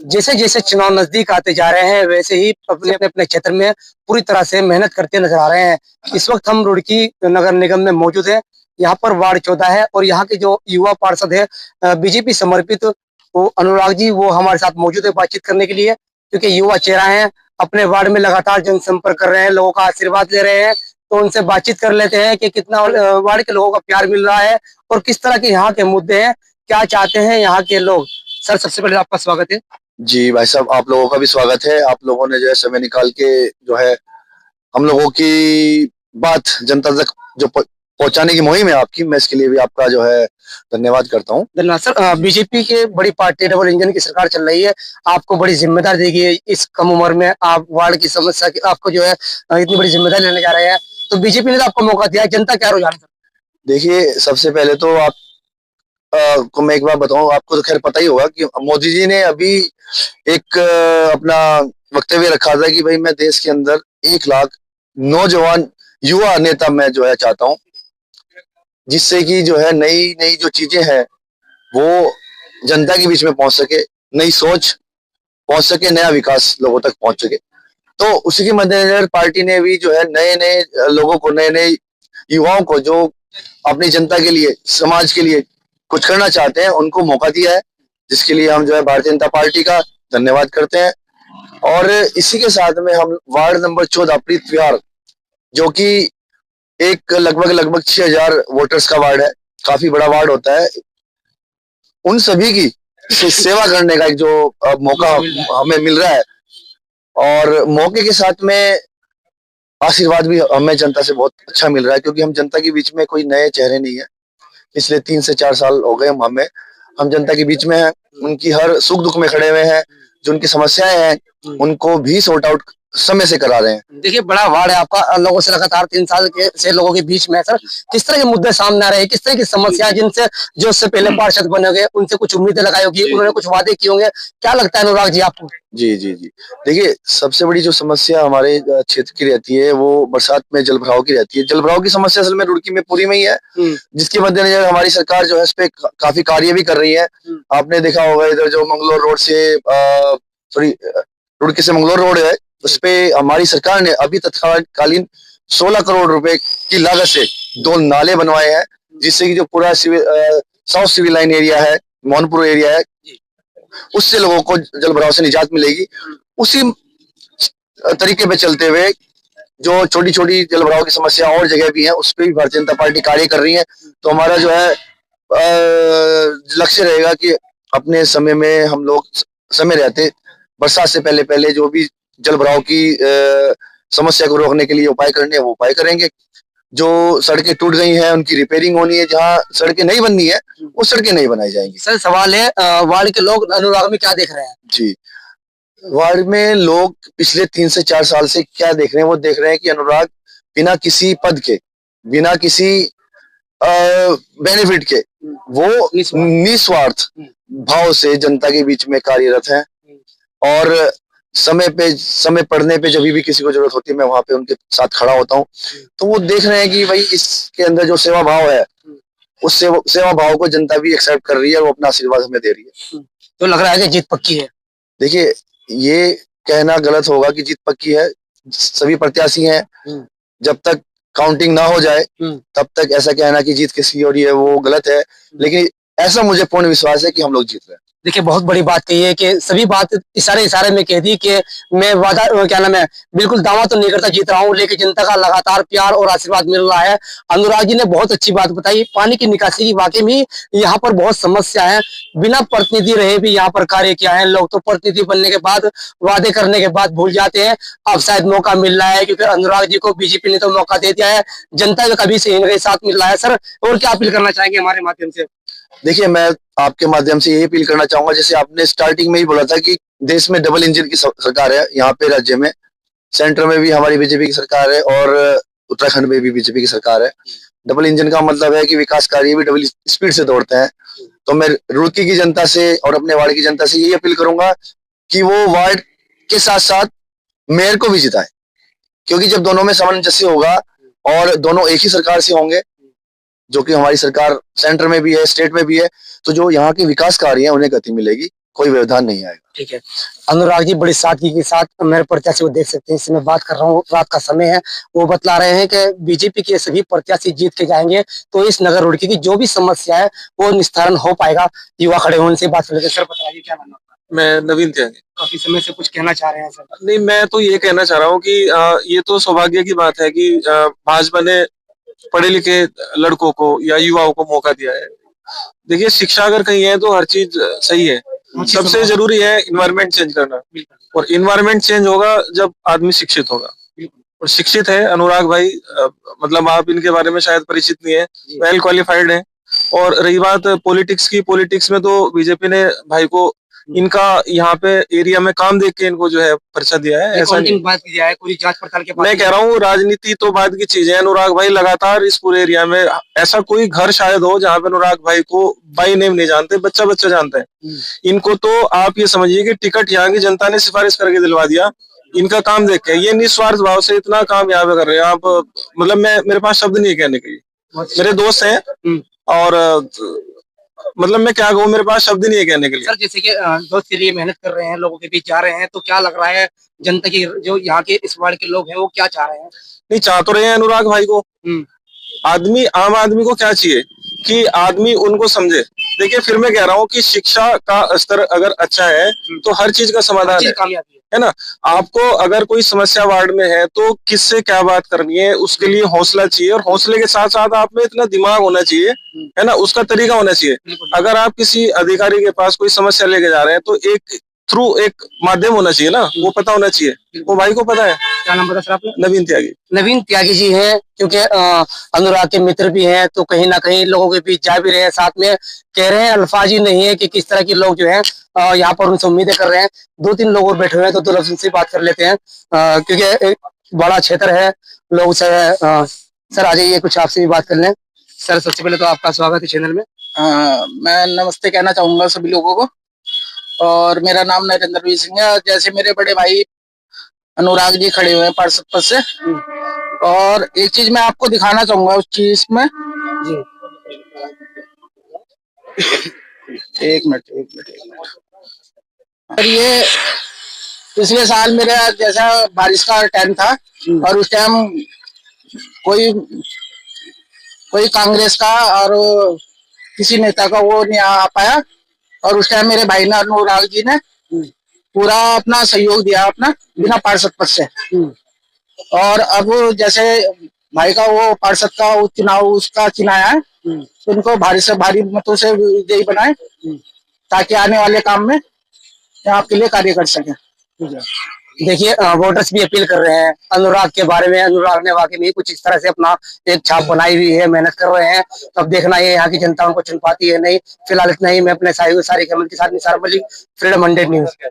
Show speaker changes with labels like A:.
A: जैसे जैसे चुनाव नजदीक आते जा रहे हैं वैसे ही अपने अपने अपने क्षेत्र में पूरी तरह से मेहनत करते नजर आ रहे हैं। इस वक्त हम रुड़की नगर निगम में मौजूद हैं। यहाँ पर वार्ड 14 है और यहाँ के जो युवा पार्षद है बीजेपी समर्पित वो अनुराग जी वो हमारे साथ मौजूद है बातचीत करने के लिए, क्योंकि युवा चेहरा है, अपने वार्ड में लगातार जनसंपर्क कर रहे हैं, लोगों का आशीर्वाद ले रहे हैं। तो उनसे बातचीत कर लेते हैं कि कितना वार्ड के लोगों का प्यार मिल रहा है और किस तरह के यहाँ के मुद्दे हैं, क्या चाहते हैं यहाँ के लोग। सर, सबसे पहले आपका स्वागत है।
B: जी भाई साहब, आप लोगों का भी स्वागत है। आप लोगों ने जो है समय निकाल के जो है हम लोगों की बात जनता तक जो पहुंचाने की मुहिम है आपकी, मैं इसके लिए भी आपका जो है धन्यवाद करता हूं।
A: धन्यवाद सर। बीजेपी के बड़ी पार्टी डबल इंजन की सरकार चल रही है, आपको बड़ी जिम्मेदारी दी गई है। इस कम उम्र में आप वार्ड की समस्या की आपको जो है इतनी बड़ी जिम्मेदारी लेने जा रहे हैं, तो बीजेपी ने तो आपको मौका दिया है, जनता क्या रुझान है?
B: देखिए, सबसे पहले तो आप को मैं एक बात बताऊं, आपको तो खैर पता ही होगा कि मोदी जी ने अभी एक अपना वक्तव्य रखा था कि भाई मैं देश के अंदर 1 लाख नौजवान युवा नेता मैं जो है चाहता हूं, जिससे कि जो है नई नई जो चीजें हैं वो जनता के बीच में पहुंच सके, नई सोच पहुंच सके, नया विकास लोगों तक पहुंच सके। तो उसी के मद्देनजर पार्टी ने भी जो है नए नए लोगों को, नए नए युवाओं को जो अपनी जनता के लिए, समाज के लिए कुछ करना चाहते हैं, उनको मौका दिया है, जिसके लिए हम जो है भारतीय जनता पार्टी का धन्यवाद करते हैं। और इसी के साथ में हम वार्ड नंबर 14 प्रीत विहार, जो कि एक लगभग लगभग 6000 वोटर्स का वार्ड है, काफी बड़ा वार्ड होता है, उन सभी की सेवा करने का एक जो मौका हमें मिल रहा है, और मौके के साथ में आशीर्वाद भी हमें जनता से बहुत अच्छा मिल रहा है, क्योंकि हम जनता के बीच में कोई नए चेहरे नहीं है। पिछले 3 से 4 साल हो गए हम जनता के बीच में हैं, उनकी हर सुख दुख में खड़े हुए हैं, जो उनकी समस्याएं हैं उनको भी सॉर्ट आउट समय से करा रहे हैं।
A: देखिए, बड़ा वार्ड है आपका, लोगों से लगातार 3 साल के से लोगों के बीच में है सर। किस तरह के मुद्दे सामने आ रहे हैं, किस तरह की समस्या जिनसे जो उससे पहले पार्षद बने होंगे उनसे कुछ उम्मीदें लगाई होगी, उन्होंने कुछ वादे किए होंगे, क्या लगता है अनुराग जी आपको?
B: जी जी जी, देखिए, सबसे बड़ी जो समस्या हमारे क्षेत्र की रहती है वो बरसात में जल भराव की रहती है। जल भराव की समस्या असल में रुड़की में पूरी में ही है, जिसके मद्देनजर हमारी सरकार जो है इस पे काफी कार्य भी कर रही है। आपने देखा होगा इधर जो मंगलोर रोड से सॉरी रुड़की से मंगलोर रोड है, उस पे हमारी सरकार ने अभी तत्कालीन 16 करोड़ रुपए की लागत से 2 नाले बनवाए हैं, जिससे कि जो पूरा साउथ सिविल लाइन एरिया है, मोहनपुर एरिया है, उससे लोगों को जल भराव से निजात मिलेगी। उसी तरीके पे चलते हुए जो छोटी छोटी जल भराव की समस्या और जगह भी है, उस पर भी भारतीय जनता पार्टी कार्य कर रही है। तो हमारा जो है लक्ष्य रहेगा कि अपने समय में हम लोग समय रहते बरसात से पहले पहले जो भी जल भराव की समस्या को रोकने के लिए उपाय करने हैं वो उपाय करेंगे। जो सड़कें टूट गई हैं उनकी रिपेयरिंग होनी है, जहाँ सड़कें नहीं बननी है वो सड़कें नहीं बनाई जाएंगी।
A: सर, सवाल है वार्ड के लोग अनुराग में क्या देख रहे हैं?
B: जी, वार्ड में लोग पिछले 3 से 4 साल से क्या देख रहे हैं, वो देख रहे हैं कि अनुराग बिना किसी पद के, बिना किसी बेनिफिट के, वो निस्वार्थ भाव से जनता के बीच में कार्यरत है। और समय पड़ने पे जब भी किसी को जरूरत होती है मैं वहां पे उनके साथ खड़ा होता हूँ। तो वो देख रहे हैं कि भाई इसके अंदर जो सेवा भाव है, उस सेवा भाव को जनता भी एक्सेप्ट कर रही है और वो अपना आशीर्वाद हमें दे रही है।
A: तो लग रहा है कि जीत पक्की है?
B: देखिए, ये कहना गलत होगा कि जीत पक्की है। सभी प्रत्याशी हैं, जब तक काउंटिंग ना हो जाए तब तक ऐसा कहना कि जीत किसकी हो रही है वो गलत है, लेकिन ऐसा मुझे पूर्ण विश्वास है कि हम लोग जीत रहे हैं।
A: देखिए, बहुत बड़ी बात कही है कि सभी बात इशारे में कह दी कि मैं वादा क्या नाम है, बिल्कुल दावा तो नहीं करता जीत रहा हूँ, लेकिन जनता का लगातार प्यार और आशीर्वाद मिल रहा है। अनुराग जी ने बहुत अच्छी बात बताई, पानी की निकासी की वाकई में यहाँ पर बहुत समस्या है। बिना प्रतिनिधि रहे भी यहाँ पर कार्य किया है। लोग तो प्रतिनिधि बनने के बाद, वादे करने के बाद भूल जाते हैं। अब शायद मौका मिल रहा है, क्योंकि अनुराग जी को बीजेपी ने तो मौका दे दिया है, जनता का कभी से इनके साथ मिल रहा है। सर, और क्या अपील करना चाहेंगे हमारे माध्यम से?
B: देखिए, मैं आपके माध्यम से यही अपील करना चाहूंगा, जैसे आपने स्टार्टिंग में ही बोला था कि देश में डबल इंजन की सरकार है, यहाँ पे राज्य में सेंटर में भी हमारी बीजेपी की सरकार है और उत्तराखंड में भी बीजेपी की सरकार है। डबल इंजन का मतलब है कि विकास कार्य भी डबल स्पीड से दौड़ते हैं। तो मैं रुड़की की जनता से और अपने वार्ड की जनता से यही अपील करूंगा कि वो वार्ड के साथ साथ मेयर को भी जिताए, क्योंकि जब दोनों में सामंजस्य होगा और दोनों एक ही सरकार से होंगे, जो कि हमारी सरकार सेंटर में भी है, स्टेट में भी है, तो जो यहाँ के विकास कार्य हैं उन्हें गति मिलेगी। कोई व्यवधान नहीं आएगा।
A: ठीक है। अनुराग जी बड़ी सादगी के साथ मेरे प्रत्याशी को देख सकते हैं, इससे मैं बात कर रहा हूँ, रात का समय है। वो बतला रहे हैं कि बीजेपी के सभी प्रत्याशी जीत के जाएंगे तो इस नगर रुड़की की जो भी समस्या है वो निस्तारण हो पाएगा। युवा खड़े हैं, उनसे बात कर लेते हैं। सर बताइए क्या मानना है?
C: मैं नवीन त्यागी।
A: काफी समय से कुछ कहना चाह रहे हैं सर?
C: नहीं, मैं तो ये कहना चाह रहा हूँ कि ये तो सौभाग्य की बात है कि भाजपा ने पढ़े लिखे लड़कों को या युवाओं को मौका दिया है। देखिए, शिक्षा अगर कहीं है तो हर चीज सही है। सबसे जरूरी है इन्वायरमेंट चेंज करना, और इन्वायरमेंट चेंज होगा जब आदमी शिक्षित होगा। और शिक्षित है अनुराग भाई, मतलब आप इनके बारे में शायद परिचित नहीं है, वेल क्वालिफाइड है। और रही बात पॉलिटिक्स की, पॉलिटिक्स में तो बीजेपी ने भाई को इनका यहाँ पे एरिया में काम देख के इनको जो है पर्चा दिया है। ऐसा नहीं
A: बात की जाए, पूरी जांच पड़ताल के बाद
C: मैं कह रहा हूँ, राजनीति तो बाद की चीज है। अनुराग भाई लगातार इस पूरे एरिया में, ऐसा कोई घर शायद हो जहाँ पे अनुराग भाई को बाई नेम नहीं जानते, बच्चा बच्चा जानते हैं इनको। तो आप ये समझिए कि टिकट यहाँ की जनता ने सिफारिश करके दिलवा दिया इनका काम देख के। ये निस्वार्थ भाव से इतना काम यहाँ पे कर रहे हैं आप, मतलब मेरे पास शब्द नहीं है कहने के लिए। मेरे दोस्त हैं और मतलब मैं क्या कहूँ, मेरे पास शब्द नहीं है कहने के लिए।
A: सर जैसे कि दोस्त के लिए मेहनत कर रहे हैं, लोगों के बीच जा रहे हैं, तो क्या लग रहा है जनता की, जो यहाँ के इस वार्ड के लोग हैं वो क्या चाह रहे हैं?
C: नहीं, चाह तो रहे हैं अनुराग भाई को। आदमी, आम आदमी को क्या चाहिए कि आदमी उनको समझे। देखिए, फिर मैं कह रहा हूँ कि शिक्षा का स्तर अगर अच्छा है तो हर चीज का समाधान है ना। आपको अगर कोई समस्या वार्ड में है तो किससे क्या बात करनी है, उसके लिए हौसला चाहिए, और हौसले के साथ साथ आप में इतना दिमाग होना चाहिए, है ना, उसका तरीका होना चाहिए। अगर आप किसी अधिकारी के पास कोई समस्या लेके जा रहे हैं तो एक थ्रू एक माध्यम होना चाहिए ना, वो पता होना चाहिए। वो भाई को पता है।
A: क्या नाम बता सर आपने?
C: नवीन त्यागी।
A: नवीन त्यागी जी हैं, क्योंकि अनुराग के मित्र भी हैं, तो कहीं ना कहीं लोगों के बीच जा भी रहे हैं, साथ में कह रहे हैं। अल्फाज ही नहीं है कि किस तरह के लोग जो है यहाँ पर उनसे उम्मीदें कर रहे हैं। 2-3 लोग और बैठे हुए हैं, तो लफ्ज उनसे बात कर लेते हैं, क्योंकि एक बड़ा क्षेत्र है लोग से। सर आ जाइए, कुछ आपसे भी बात कर लें। सर सबसे पहले तो आपका स्वागत है चैनल में।
D: मैं नमस्ते कहना चाहूंगा सभी लोगों को, और मेरा नाम नरेंद्र सिंह है। जैसे मेरे बड़े भाई अनुराग जी खड़े हुए हैं पार्षद पद से, और एक चीज मैं आपको दिखाना चाहूंगा उस चीज में जी। एक मिनट। और ये पिछले साल मेरा जैसा बारिश का टाइम था, और उस टाइम कोई कांग्रेस का और किसी नेता का वो नहीं आ पाया, और उस टाइम मेरे भाई ने, अनुराग जी ने पूरा अपना सहयोग दिया अपना बिना पार्षद पद से। और अब जैसे भाई का वो पार्षद का चुनाव उसका चिनाया है, तो उनको भारी से भारी मतों से विजयी बनाए, ताकि आने वाले काम में आपके लिए कार्य कर सके।
A: देखिए, वोटर्स भी अपील कर रहे हैं अनुराग के बारे में। अनुराग ने वाकई में कुछ इस तरह से अपना एक छाप बनाई हुई है, मेहनत कर रहे हैं। तो अब देखना ये यहाँ की जनता उनको चुन पाती है नहीं। फिलहाल इतना ही। मैं अपने सारी के साथ निसार मलिक, फ्रीडम 100 न्यूज।